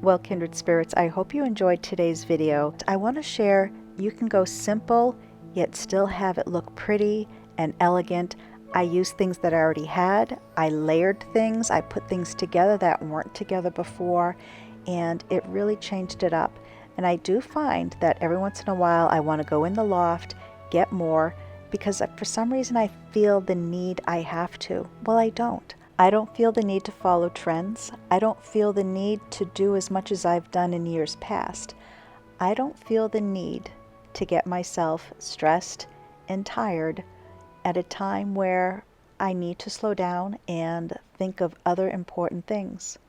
Well, kindred spirits, I hope you enjoyed today's video. I want to share you can go simple yet still have it look pretty and elegant. I used things that I already had. I layered things. I put things together that weren't together before, and it really changed it up. And I do find that every once in a while I want to go in the loft, get more, because for some reason I feel the need I have to. Well, I don't. I don't feel the need to follow trends. I don't feel the need to do as much as I've done in years past. I don't feel the need to get myself stressed and tired at a time where I need to slow down and think of other important things.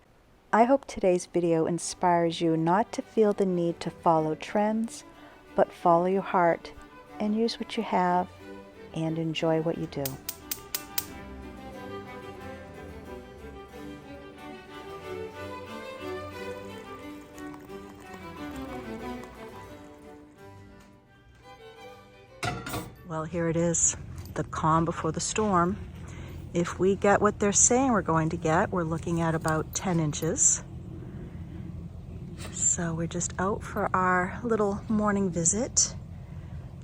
I hope today's video inspires you not to feel the need to follow trends, but follow your heart and use what you have and enjoy what you do. Well, here it is, the calm before the storm. If we get what they're saying we're going to get, we're looking at about 10 inches. So we're just out for our little morning visit.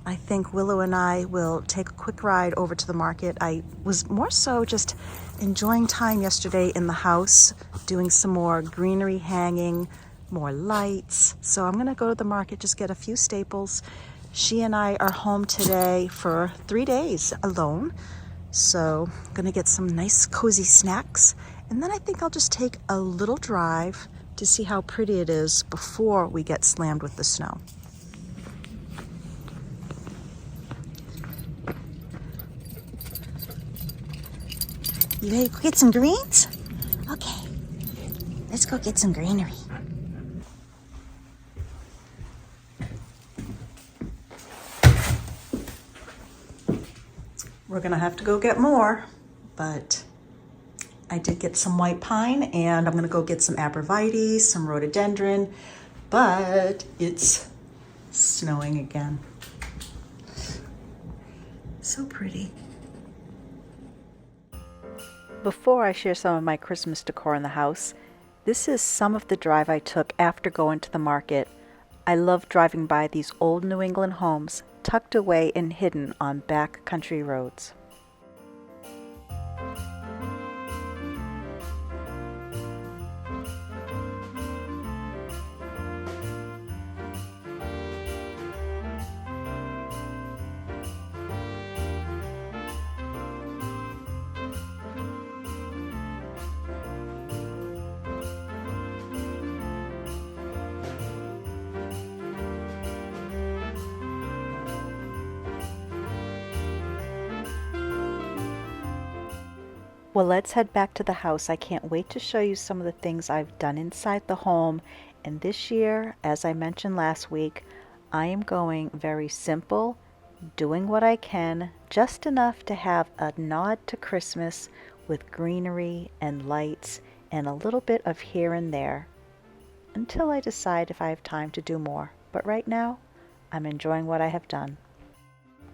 I think Willow and I will take a quick ride over to the market. I was more so just enjoying time yesterday in the house, doing some more greenery hanging, more lights. So I'm gonna go to the market, just get a few staples. She and I are home today for 3 days alone. So I'm gonna get some nice cozy snacks. And then I think I'll just take a little drive to see how pretty it is before we get slammed with the snow. You ready to go get some greens? Okay, let's go get some greenery. We're gonna have to go get more, but I did get some white pine and I'm gonna go get some arborvitae, some rhododendron, but it's snowing again. So pretty. Before I share some of my Christmas decor in the house, this is some of the drive I took after going to the market. I love driving by these old New England homes tucked away and hidden on back country roads. Well, let's head back to the house. I can't wait to show you some of the things I've done inside the home. And this year, as I mentioned last week, I am going very simple, doing what I can, just enough to have a nod to Christmas with greenery and lights and a little bit of here and there, until I decide if I have time to do more. But right now, I'm enjoying what I have done.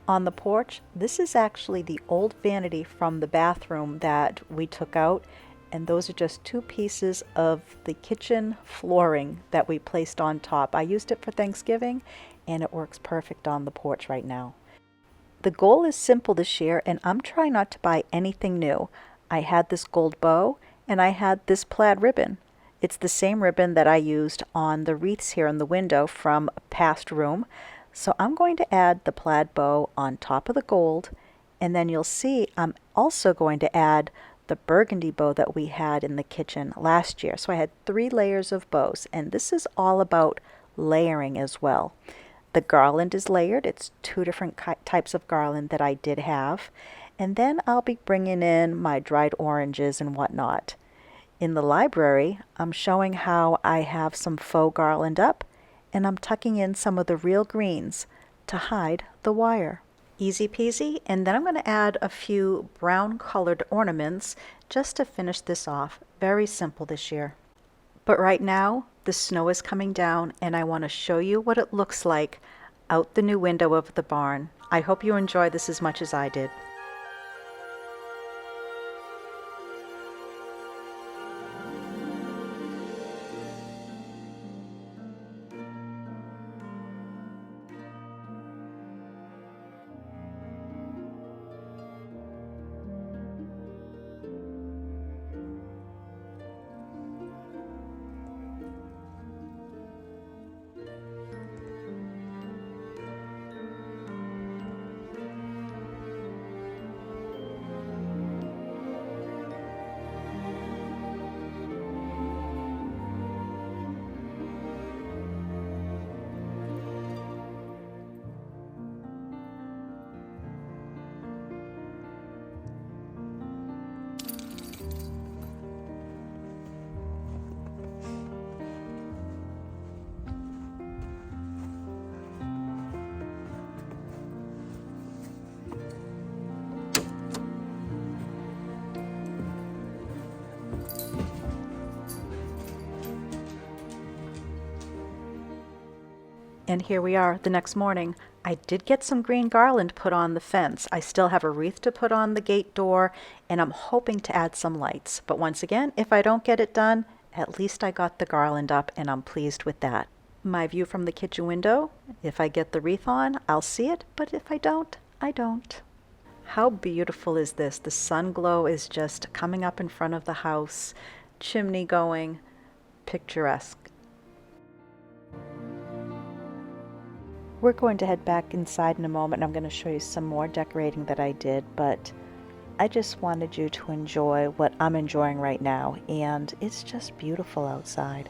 On the porch, this is actually the old vanity from the bathroom that we took out, and those are just 2 pieces of the kitchen flooring that we placed on top. I used it for Thanksgiving and it works perfect on the porch right now. The goal is simple this year, and I'm trying not to buy anything new. I had this gold bow and I had this plaid ribbon. It's the same ribbon that I used on the wreaths here in the window from a past room. So I'm going to add the plaid bow on top of the gold, and then you'll see I'm also going to add the burgundy bow that we had in the kitchen last year. So I had 3 layers of bows, and this is all about layering as well. The garland is layered. It's 2 different types of garland that I did have. And then I'll be bringing in my dried oranges and whatnot. In the library, I'm showing how I have some faux garland up, and I'm tucking in some of the real greens to hide the wire. Easy peasy. And then I'm going to add a few brown colored ornaments just to finish this off. Very simple this year. But right now, the snow is coming down and I want to show you what it looks like out the new window of the barn. I hope you enjoy this as much as I did. And here we are the next morning. I did get some green garland put on the fence. I still have a wreath to put on the gate door, and I'm hoping to add some lights. But once again, if I don't get it done, at least I got the garland up and I'm pleased with that. My view from the kitchen window, if I get the wreath on, I'll see it, but if I don't, I don't. How beautiful is this? The sun glow is just coming up in front of the house, chimney going, picturesque. We're going to head back inside in a moment. I'm going to show you some more decorating that I did, but I just wanted you to enjoy what I'm enjoying right now, and it's just beautiful outside.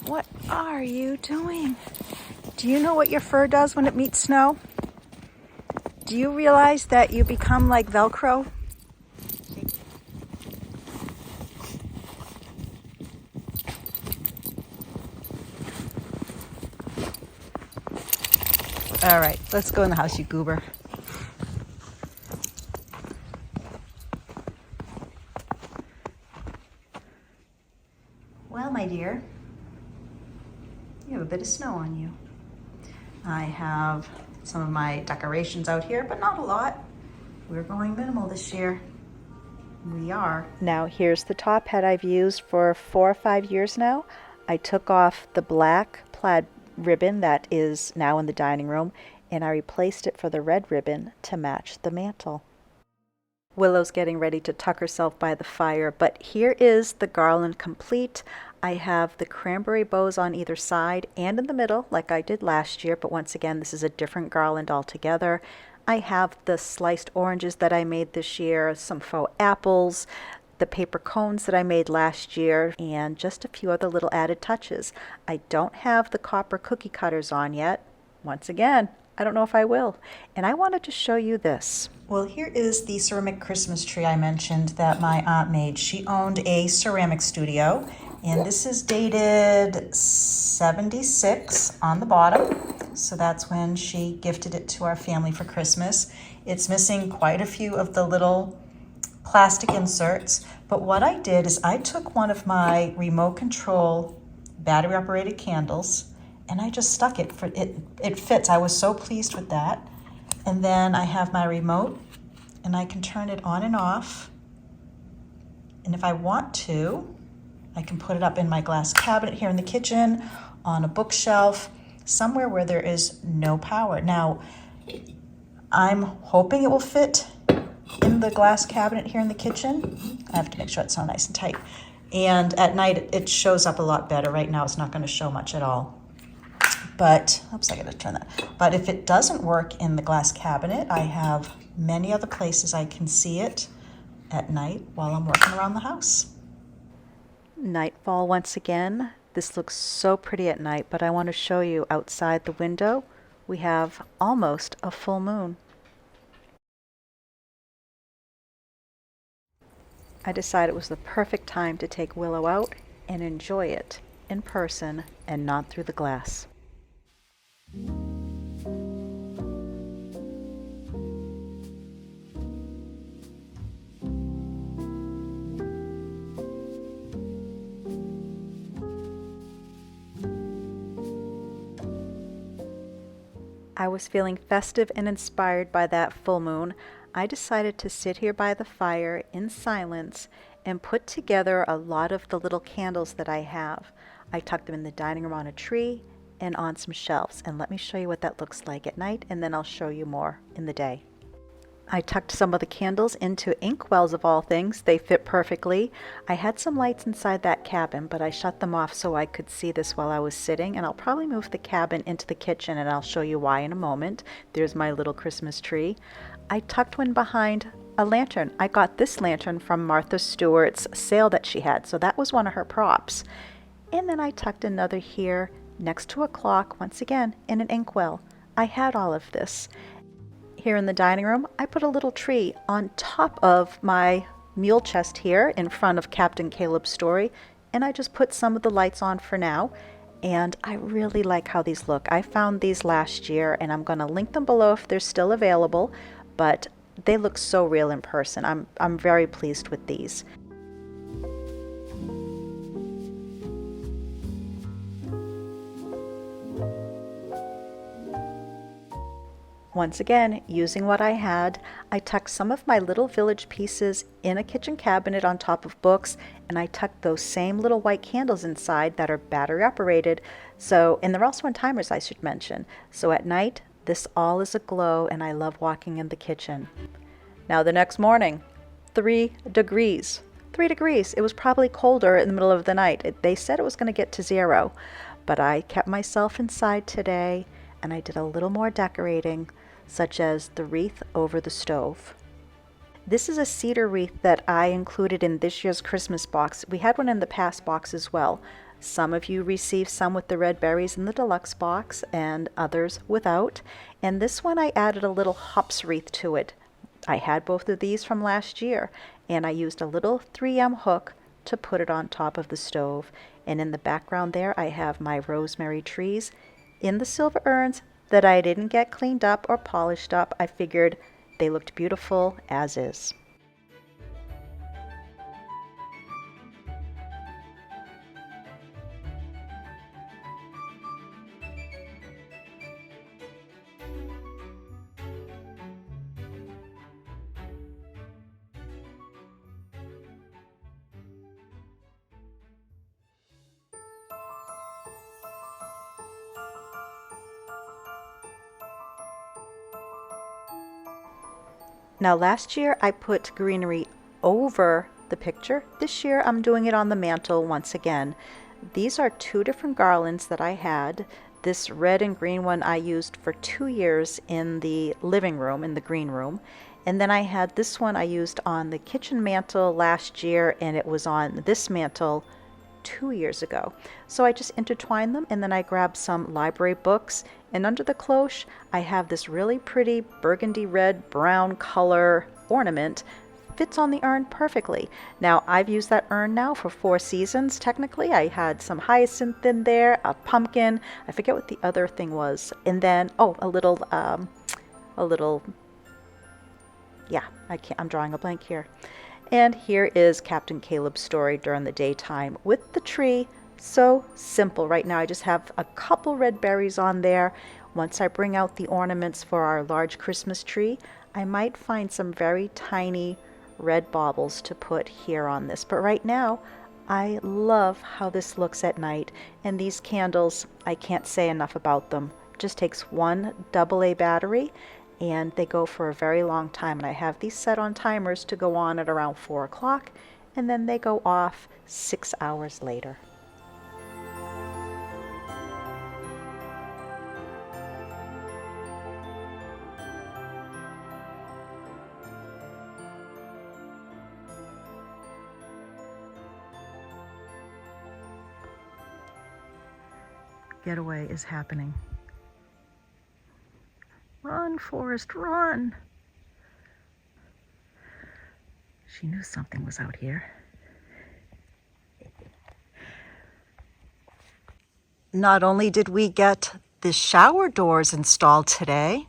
What are you doing? Do you know what your fur does when it meets snow? Do you realize that you become like Velcro? All right, let's go in the house, you goober. Well, my dear, you have a bit of snow on you. I have some of my decorations out here, but not a lot. We're going minimal this year. We are. Now here's the top hat I've used for 4 or 5 years now. I took off the black plaid ribbon that is now in the dining room, and I replaced it for the red ribbon to match the mantle. Willow's getting ready to tuck herself by the fire, but here is the garland complete. I have the cranberry bows on either side and in the middle like I did last year, but once again this is a different garland altogether. I have the sliced oranges that I made this year, some faux apples, the paper cones that I made last year, and just a few other little added touches. I don't have the copper cookie cutters on yet. Once again, I don't know if I will. And I wanted to show you this. Well, here is the ceramic Christmas tree I mentioned that my aunt made. She owned a ceramic studio, and this is dated 76 on the bottom. So that's when she gifted it to our family for Christmas. It's missing quite a few of the little plastic inserts, but what I did is I took one of my remote control battery operated candles and I just stuck it. It fits. I was so pleased with that. And then I have my remote and I can turn it on and off. And if I want to, I can put it up in my glass cabinet here in the kitchen, on a bookshelf, somewhere where there is no power. Now, I'm hoping it will fit in the glass cabinet here in the kitchen. I have to make sure it's so nice and tight. And at night, it shows up a lot better. Right now, it's not going to show much at all. But, oops, I got to turn that. But if it doesn't work in the glass cabinet, I have many other places I can see it at night while I'm working around the house. Nightfall once again. This looks so pretty at night, but I want to show you outside the window. We have almost a full moon. I decided it was the perfect time to take Willow out and enjoy it in person and not through the glass. I was feeling festive and inspired by that full moon. I decided to sit here by the fire in silence and put together a lot of the little candles that I have. I tucked them in the dining room on a tree and on some shelves, and let me show you what that looks like at night, and then I'll show you more in the day. I tucked some of the candles into inkwells of all things. They fit perfectly. I had some lights inside that cabin, but I shut them off so I could see this while I was sitting, and I'll probably move the cabin into the kitchen, and I'll show you why in a moment. There's my little Christmas tree. I tucked one behind a lantern. I got this lantern from Martha Stewart's sale that she had, so that was one of her props. And then I tucked another here next to a clock, once again, in an inkwell. I had all of this. Here in the dining room, I put a little tree on top of my mule chest here in front of Captain Caleb's story, and I just put some of the lights on for now. And I really like how these look. I found these last year, and I'm going to link them below if they're still available, but they look so real in person. I'm very pleased with these. Once again, using what I had, I tucked some of my little village pieces in a kitchen cabinet on top of books, and I tucked those same little white candles inside that are battery operated. So, and they're also on timers, I should mention. So at night, this all is aglow, and I love walking in the kitchen. Now the next morning, 3 degrees. 3 degrees. It was probably colder in the middle of the night. They said it was going to get to 0, but I kept myself inside today, and I did a little more decorating, such as the wreath over the stove. This is a cedar wreath that I included in this year's Christmas box. We had one in the past box as well. Some of you received some with the red berries in the deluxe box and others without. And this one I added a little hops wreath to it. I had both of these from last year, and I used a little 3M hook to put it on top of the stove. And in the background there, I have my rosemary trees in the silver urns that I didn't get cleaned up or polished up. I figured they looked beautiful as is. Now last year I put greenery over the picture. This year I'm doing it on the mantle once again. These are 2 different garlands that I had. This red and green one I used for 2 years in the living room, in the green room. And then I had this one I used on the kitchen mantle last year, and it was on this mantle 2 years ago. So I just intertwined them, and then I grabbed some library books, and under the cloche I have this really pretty burgundy red brown color ornament. Fits on the urn perfectly. Now I've used that urn now for 4 seasons technically. I had some hyacinth in there, a pumpkin, I forget what the other thing was, and then a little yeah, I'm drawing a blank here. And here is Captain Caleb's story during the daytime with the tree. So simple. Right now I just have a couple red berries on there. Once I bring out the ornaments for our large Christmas tree, I might find some very tiny red baubles to put here on this. But right now, I love how this looks at night. And these candles, I can't say enough about them. It just takes one AA battery, and they go for a very long time. And I have these set on timers to go on at around 4 o'clock, and then they go off 6 hours later. Getaway is happening. Run, Forrest, run! She knew something was out here. Not only did we get the shower doors installed today,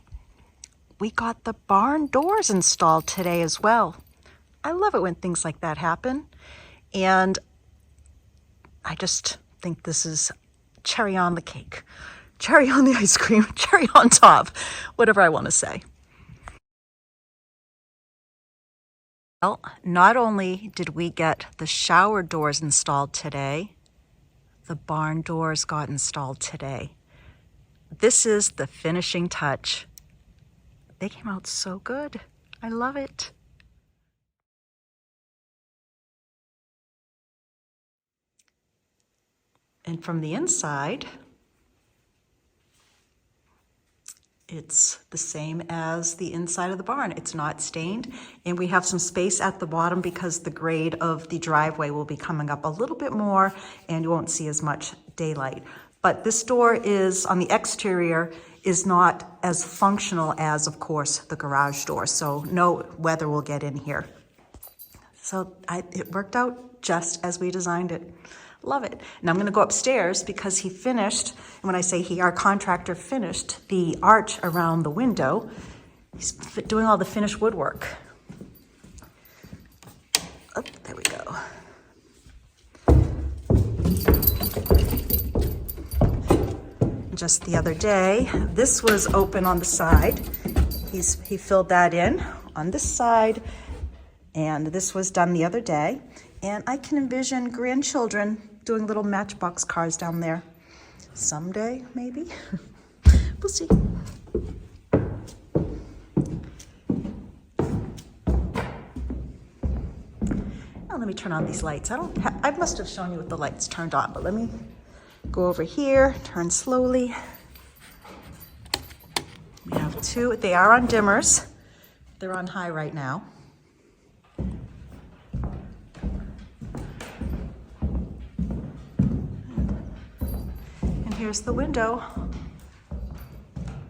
we got the barn doors installed today as well. I love it when things like that happen. And I just think this is cherry on the cake, cherry on the ice cream, cherry on top, whatever I want to say. Well, not only did we get the shower doors installed today, the barn doors got installed today. This is the finishing touch. They came out so good. I love it. And from the inside, it's the same as the inside of the barn. It's not stained, and we have some space at the bottom because the grade of the driveway will be coming up a little bit more and you won't see as much daylight. But this door is, on the exterior, is not as functional as, of course, the garage door. So no weather will get in here. So it worked out just as we designed it. Love it. And I'm gonna go upstairs because he finished, and when I say he, our contractor finished the arch around the window. He's doing all the finished woodwork. Oh, there we go. Just the other day, this was open on the side. He filled that in on this side, and this was done the other day. And I can envision grandchildren doing little matchbox cars down there. Someday, maybe. We'll see. Now let me turn on these lights. I must have shown you with the lights turned on, but let me go over here, turn slowly. We have two, they are on dimmers. They're on high right now. And here's the window,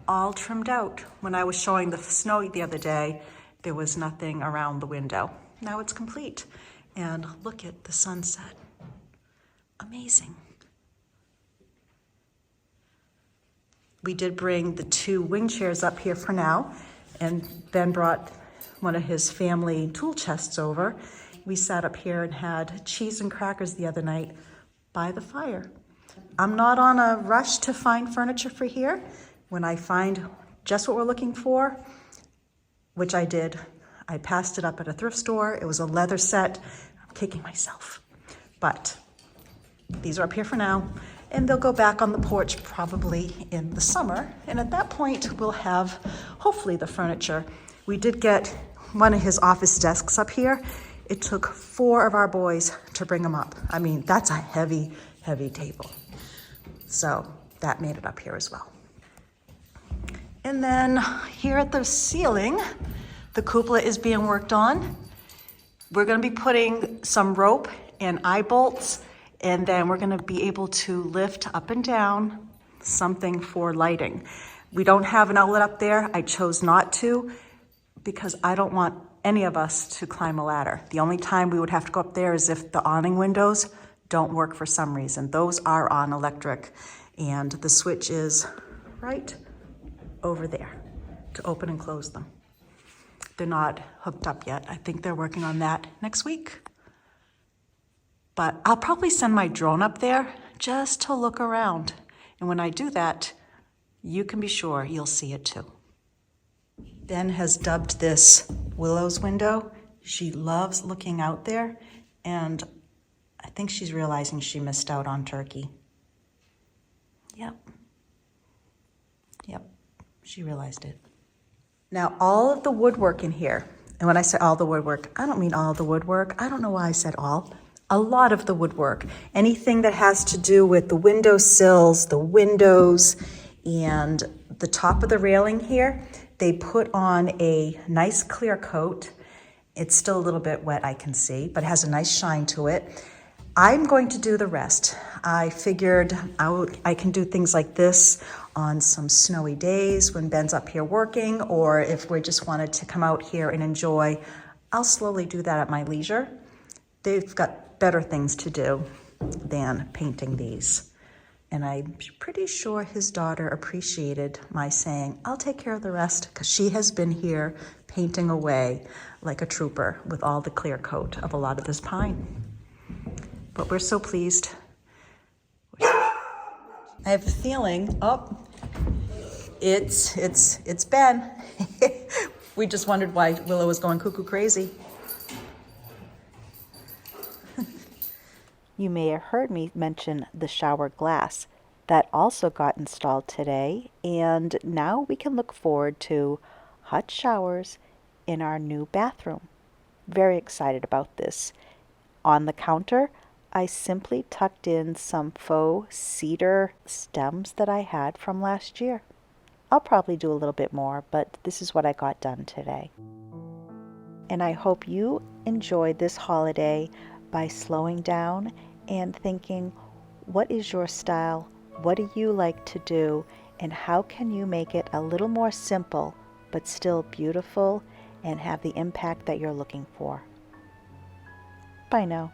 all trimmed out. When I was showing the snow the other day, there was nothing around the window. Now it's complete. And look at the sunset. Amazing. We did bring the two wing chairs up here for now, and Ben brought one of his family tool chests over. We sat up here and had cheese and crackers the other night by the fire. I'm not on a rush to find furniture for here. When I find just what we're looking for, which I did, I passed it up at a thrift store. It was a leather set. I'm kicking myself. But these are up here for now. And they'll go back on the porch probably in the summer. And at that point, we'll have, hopefully, the furniture. We did get one of his office desks up here. It took 4 of our boys to bring them up. I mean, that's a heavy, heavy table. So that made it up here as well. And then here at the ceiling, the cupola is being worked on. We're gonna be putting some rope and eye bolts, and then we're gonna be able to lift up and down something for lighting. We don't have an outlet up there. I chose not to because I don't want any of us to climb a ladder. The only time we would have to go up there is if the awning windows don't work for some reason. Those are on electric, and the switch is right over there to open and close them. They're not hooked up yet. I think they're working on that next week. But I'll probably send my drone up there just to look around. And when I do that, you can be sure you'll see it too. Ben has dubbed this Willow's window. She loves looking out there, and I think she's realizing she missed out on turkey. Yep, she realized it. Now, all of the woodwork in here, and when I say all the woodwork, I don't mean all the woodwork. I don't know why I said all. A lot of the woodwork, anything that has to do with the window sills, the windows, and the top of the railing here, they put on a nice clear coat. It's still a little bit wet, I can see, but it has a nice shine to it. I'm going to do the rest. I figured I can do things like this on some snowy days when Ben's up here working, or if we just wanted to come out here and enjoy, I'll slowly do that at my leisure. They've got better things to do than painting these. And I'm pretty sure his daughter appreciated my saying, I'll take care of the rest, because she has been here painting away like a trooper with all the clear coat of a lot of this pine. But we're so pleased. I have a feeling, it's Ben. We just wondered why Willow was going cuckoo crazy. You may have heard me mention the shower glass. That also got installed today, and now we can look forward to hot showers in our new bathroom. Very excited about this. On the counter, I simply tucked in some faux cedar stems that I had from last year. I'll probably do a little bit more, but this is what I got done today. And I hope you enjoyed this holiday by slowing down and thinking, what is your style? What do you like to do? and how can you make it a little more simple but still beautiful and have the impact that you're looking for. Bye now.